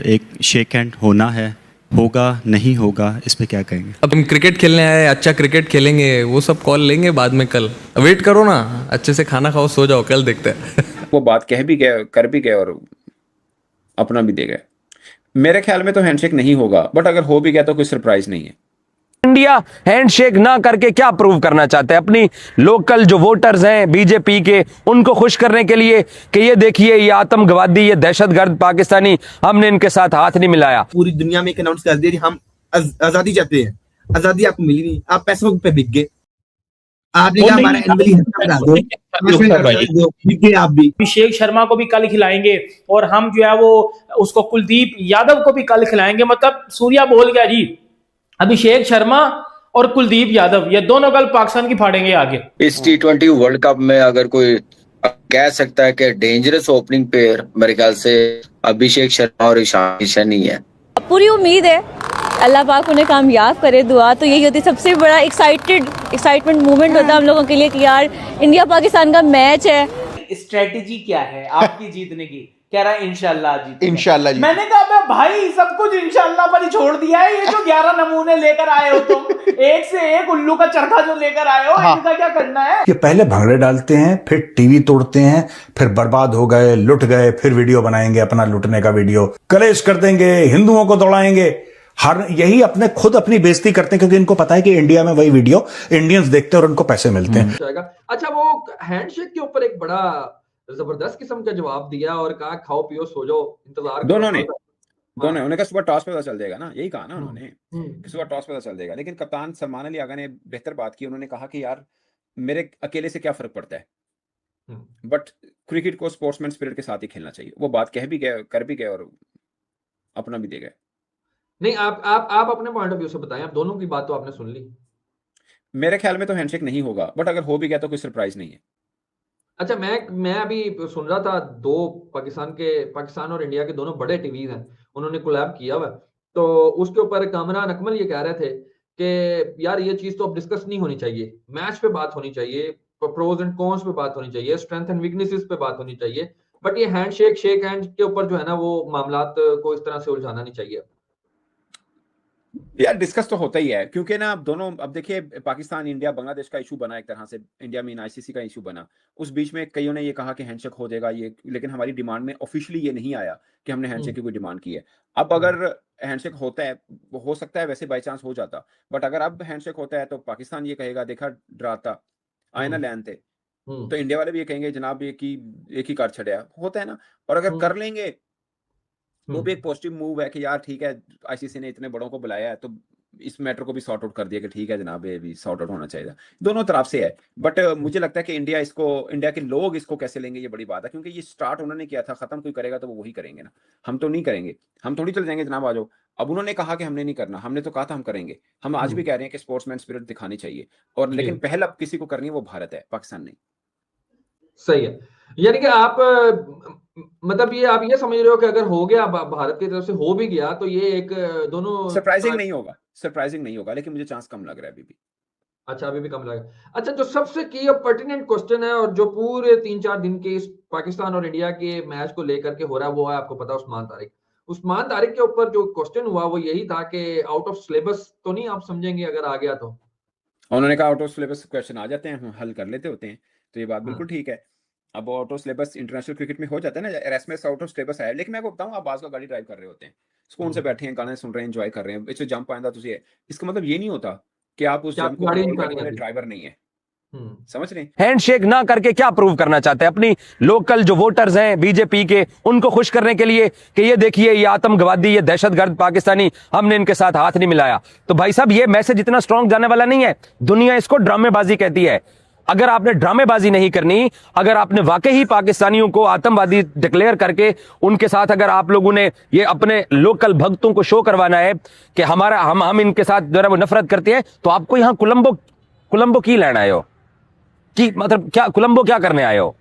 एक shake hand होना है, होगा नहीं होगा, इस पे क्या कहेंगे? अब हम क्रिकेट खेलने आए, अच्छा क्रिकेट खेलेंगे, वो सब कॉल लेंगे बाद में। कल वेट करो ना, अच्छे से खाना खाओ, सो जाओ, कल देखते हैं। वो बात कह भी गए, कर भी गए और अपना भी दे गए। मेरे ख्याल में तो हैंडशेक नहीं होगा, बट अगर हो भी गया तो कोई सरप्राइज नहीं है। इंडिया हैंडशेक ना करके क्या प्रूव करना चाहते हैं अपनी लोकल जो वोटर्स हैं बीजेपी के, उनको खुश करने के लिए कि ये देखिए ये आतंकवादी, ये दहशतगर्द पाकिस्तानी, हमने इनके साथ हाथ नहीं मिलाया। पूरी दुनिया में एक अनाउंस कर दिया हम आजादी चाहते हैं, आजादी आपको मिली नहीं, आप पैसों पे बिक गए। आपने कहा हमारा एनुअली बना दो, बिक गए आप भी। अभिषेक शर्मा को भी कल खिलाएंगे और हम जो है वो उसको कुलदीप यादव को भी कल खिलाएंगे। मतलब सूर्या बोल गया जी, अभिषेक शर्मा और कुलदीप यादव ये दोनों कल पाकिस्तान की फाड़ेंगे आगे। इस T20 वर्ल्ड कप में अगर कोई कह सकता है कि डेंजरस ओपनिंग पेयर, मेरे ख्याल से अभिषेक शर्मा और ईशान किशन ही है। पूरी उम्मीद है अल्लाह पाक उन्हें कामयाब करे। दुआ तो यही होती है, सबसे बड़ा एक्साइटमेंट मोमेंट होता है हम लोगों के लिए कि यार इंडिया पाकिस्तान का मैच है। स्ट्रेटेजी क्या है आपकी जीतने की? कह रहा है इंशाल्लाह जीत, इंशाल्लाह जीत। मैंने कहा भाई सब कुछ इंशाल्लाह पर ही छोड़ दिया है। ये जो 11 नमूने लेकर आए हो तुम, एक से एक उल्लू का चरखा जो लेकर आए हो, इनका क्या करना है? ये पहले भंगड़े डालते हैं, फिर टीवी तोड़ते हैं, फिर बर्बाद हो गए, लुट गए, फिर वीडियो बनाएंगे अपना लुटने का वीडियो, कलेश कर देंगे, हिंदुओं को दौड़ाएंगे। हर यही खुद अपनी बेइज्जती करते हैं, क्योंकि इनको पता है कि इंडिया में वही वीडियो इंडियंस देखते हैं और उनको पैसे मिलते हैं। अच्छा, वो हैंडशेक के ऊपर एक बड़ा जबरदस्त किस्म का जवाब दिया और कहा खाओ पियो सो जाओ, इंतजार दोनों ने उन्होंने कहा सुबह टॉस पे पता चल जाएगा ना, यही कहा ना उन्होंने कि सुबह टॉस पे पता चल जाएगा। लेकिन कप्तान सलमान अली आगा ने बेहतर बात की, उन्होंने कहा कि यार मेरे अकेले से क्या फर्क पड़ता है, बट क्रिकेट को स्पोर्ट्समैन स्पिरिट के साथ ही खेलना चाहिए। वो बात कह भी गए, कर भी गए और अपना भी दे गए। नहीं, आप अपने पॉइंट ऑफ व्यू से बताएं, आप दोनों की बात तो आपने सुन ली। मेरे ख्याल में तो हैंडशेक नहीं होगा, बट अगर हो भी गया तो कोई सरप्राइज नहीं है। अच्छा, मैं अभी सुन रहा था, दो पाकिस्तान और इंडिया के दोनों बड़े टीवीज हैं, उन्होंने कोलैब किया हुआ, तो उसके ऊपर कामरान अकमल ये कह रहे थे कि यार ये चीज तो अब डिस्कस नहीं होनी चाहिए, मैच पे बात होनी चाहिए, प्रोज एंड कॉन्स पे बात होनी चाहिए, स्ट्रेंथ एंड वीकनेसेस पे बात होनी चाहिए, बट ये हैंडशेक शेक हैंड के ऊपर जो है ना वो मामलात को इस तरह से उलझाना नहीं चाहिए। यार डिस्कस तो होता ही है, क्योंकि ना अब दोनों, अब देखिए पाकिस्तान इंडिया बांग्लादेश का इशू बना, एक तरह से इंडिया में आईसीसी का इशू बना। उस बीच में कईयों ने ये कहा कि हैंडशेक हो जाएगा ये, लेकिन हमारी डिमांड में ऑफिशियली ये नहीं आया कि हमने हैंडशेक की कोई डिमांड की है। अब अगर हैंडशेक होता है, हो सकता है वैसे बाई चांस हो जाता, बट अगर अब हैंडशेक होता है तो पाकिस्तान ये कहेगा देखा डराता आए ना लैन थे, तो इंडिया वाले भी ये कहेंगे जनाब एक ही कार छड़िया होता है ना। और अगर कर लेंगे वो भी एक पॉजिटिव मूव है कि यार ठीक है आईसीसी ने इतने बड़ों को बुलाया है, तो इस मैटर को भी सॉर्ट आउट कर दिया कि ठीक है जनाब ये भी सॉर्ट आउट होना चाहिए। दोनों तरफ से है, बट मुझे लगता है कि इंडिया के लोग इसको कैसे लेंगे ये बड़ी बात है, क्योंकि ये स्टार्ट उन्होंने किया था, खत्म कोई करेगा तो वो वही करेंगे ना, हम तो नहीं करेंगे, हम थोड़ी चले जाएंगे जनाब आ जाओ। अब उन्होंने कहा कि हमने नहीं करना, हमने तो कहा था हम करेंगे। हम आज भी कह रहे हैं कि स्पोर्ट्समैन स्पिरिट दिखानी चाहिए, और लेकिन पहल अब किसी को करनी है वो भारत है, पाकिस्तान नहीं। सही है, यानी कि आप मतलब आप ये समझ रहे हो कि अगर हो गया, भारत की तरफ से हो भी गया, तो ये एक दोनों सरप्राइजिंग नहीं होगा, लेकिन मुझे चांस कम लग रहा है अभी भी। अच्छा, अभी भी कम लगा। अच्छा, जो सबसे की पर्टिनेंट क्वेश्चन है और जो पूरे 3-4 दिन के इस पाकिस्तान और इंडिया के मैच को लेकर के हो रहा है, वो है आपको पता उस्मान तारिक के ऊपर जो क्वेश्चन हुआ वो यही था कि आउट ऑफ सिलेबस तो नहीं आप समझेंगे अगर आ गया तो? उन्होंने कहा आउट ऑफ सिलेबस क्वेश्चन आ जाते हैं, हम हल कर लेते होते हैं, तो ये बात बिल्कुल ठीक है। अब out of syllabus international cricket में हो जाता है ना, एरasmus आउट ऑफ सिलेबस है। लेकिन मैं आपको बताऊं, आप बाज का गाड़ी ड्राइव कर रहे होते हैं, सुकून से बैठे हैं, गाने सुन रहे हैं, एंजॉय कर रहे हैं, इसे जंप आएगा तुझे, इसका मतलब ये नहीं होता कि आप उस जंप को ड्राइवर नहीं है, समझ रहे हैं? हैंडशेक ना करके क्या प्रूव करना चाहते हैं अपनी लोकल जो वोटर्स हैं बीजेपी के, उनको खुश करने के लिए कि ये देखिए ये आतंकवादी, ये दहशतगर्द पाकिस्तानी, हमने इनके साथ हाथ नहीं मिलाया। तो भाई साहब ये मैसेज इतना स्ट्रांग जाने वाला नहीं है, दुनिया इसको ड्रामेबाजी कहती है। अगर आपने ड्रामेबाजी नहीं करनी, अगर आपने वाकई ही पाकिस्तानियों को आतंकवादी डिक्लेयर करके उनके साथ अगर आप लोगों ने ये अपने लोकल भक्तों को शो करवाना है कि हम इनके साथ जो है वो नफरत करते हैं, तो आपको यहां कोलंबो की लेना आए हो कि मतलब क्या कोलंबो क्या करने आए हो?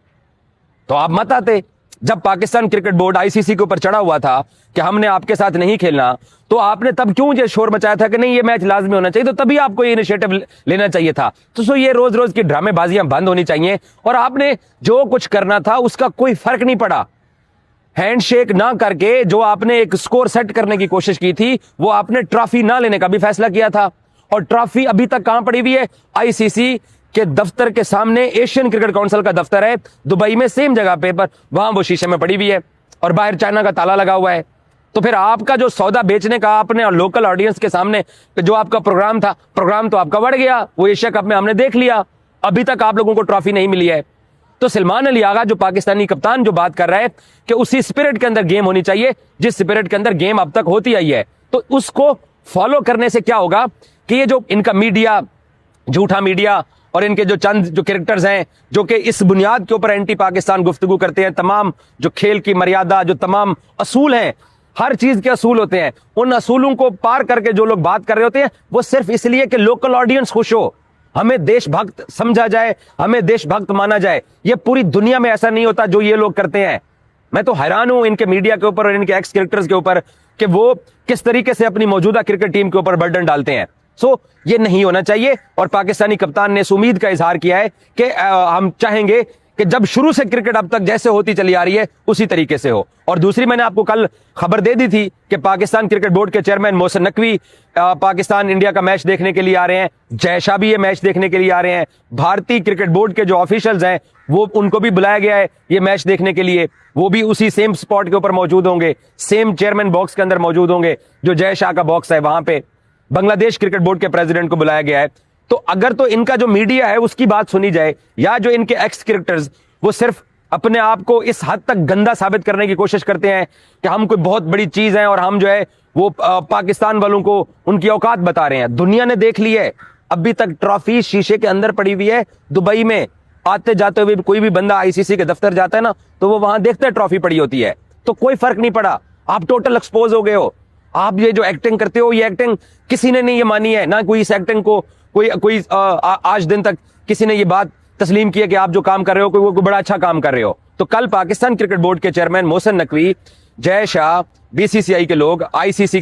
तो आप मत आते। जब पाकिस्तान क्रिकेट बोर्ड आईसीसी के ऊपर चढ़ा हुआ था कि हमने आपके साथ नहीं खेलना, तो आपने तब क्यों ये शोर मचाया था कि नहीं ये मैच लाजमी होना चाहिए? तो तभी आपको ये इनिशिएटिव लेना चाहिए था। तो ये रोज रोज की ड्रामेबाजियां बंद होनी चाहिए, और आपने जो कुछ करना था उसका कोई फर्क नहीं पड़ा। हैंडशेक ना करके जो आपने एक स्कोर सेट करने की कोशिश की थी, वो आपने ट्रॉफी ना लेने का भी फैसला किया था। और ट्रॉफी अभी तक कहां पड़ी हुई है? आईसीसी के दफ्तर के सामने एशियन क्रिकेट काउंसिल का दफ्तर है दुबई में, सेम जगह पे, पर वहां वो शीशे में पड़ी हुई है और बाहर चाइना का ताला लगा हुआ है। तो फिर आपका जो सौदा बेचने का आपने लोकल ऑडियंस के सामने जो आपका प्रोग्राम था, प्रोग्राम तो आपका बढ़ गया। वो एशिया कप में हमने देख लिया, अभी तक आप लोगों को ट्रॉफी नहीं मिली है। तो सलमान अली आगा जो पाकिस्तानी कप्तान जो बात कर रहा है कि उसी स्पिरिट के अंदर गेम होनी चाहिए जिस स्पिरिट के अंदर गेम अब तक होती आई है, तो उसको फॉलो करने से क्या होगा कि ये जो इनका मीडिया, झूठा मीडिया और इनके जो चंद जो कैरेक्टर्स हैं जो कि इस बुनियाद के ऊपर एंटी पाकिस्तान गुफ्तगू करते हैं, तमाम जो खेल की मर्यादा, जो तमाम असूल हैं, हर चीज के असूल होते हैं, उन असूलों को पार करके जो लोग बात कर रहे होते हैं वो सिर्फ इसलिए कि लोकल ऑडियंस खुश हो, हमें देशभक्त समझा जाए, हमें देशभक्त माना जाए। ये पूरी दुनिया में ऐसा नहीं होता जो ये लोग करते हैं। मैं तो हैरान हूं इनके मीडिया के ऊपर और इनके एक्स कैरेक्टर्स के ऊपर कि वो किस तरीके से अपनी मौजूदा क्रिकेट टीम के ऊपर बर्डन डालते हैं। सो ये नहीं होना चाहिए और पाकिस्तानी कप्तान ने इस उम्मीद का इजहार किया है कि हम चाहेंगे कि जब शुरू से क्रिकेट अब तक जैसे होती चली आ रही है उसी तरीके से हो। और दूसरी, मैंने आपको कल खबर दे दी थी कि पाकिस्तान क्रिकेट बोर्ड के चेयरमैन मोहसिन नकवी पाकिस्तान इंडिया का मैच देखने के लिए आ रहे हैं, जय शाह भी ये मैच देखने के लिए आ रहे हैं, भारतीय क्रिकेट बोर्ड के जो ऑफिशियल्स हैं वो उनको भी बुलाया गया है ये मैच देखने के लिए, वो भी उसी सेम स्पॉट के ऊपर मौजूद होंगे, सेम चेयरमैन बॉक्स के अंदर मौजूद होंगे जो जय शाह का बॉक्स है वहां पे। बांग्लादेश क्रिकेट बोर्ड के प्रेसिडेंट को बुलाया गया है। तो अगर तो इनका जो मीडिया है उसकी बात सुनी जाए, या जो इनके एक्स कैरेक्टर्स वो सिर्फ अपने आप को इस हद तक गंदा साबित करने की कोशिश करते हैं कि हम कोई बहुत बड़ी चीज हैं और हम जो है वो पाकिस्तान वालों को उनकी औकात बता रहे हैं। दुनिया ने देख ली है, अभी तक ट्रॉफी शीशे के अंदर पड़ी हुई है दुबई में। आते जाते हुए कोई भी बंदा आईसीसी के दफ्तर जाता है ना तो वो वहां देखता है ट्रॉफी पड़ी होती है, तो कोई फर्क नहीं पड़ा। आप टोटल एक्सपोज हो गए हो। आप ये जो एक्टिंग करते हो, ये एक्टिंग किसी ने नहीं ये मानी है ना, कोई इस एक्टिंग को कोई आज दिन तक किसी ने ये बात तस्लीम किया कि आप जो काम कर रहे हो कोई बड़ा अच्छा काम कर रहे हो। तो कल पाकिस्तान क्रिकेट बोर्ड के चेयरमैन मोहसिन नकवी, जय शाह, बीसीसीआई के लोग, आईसीसी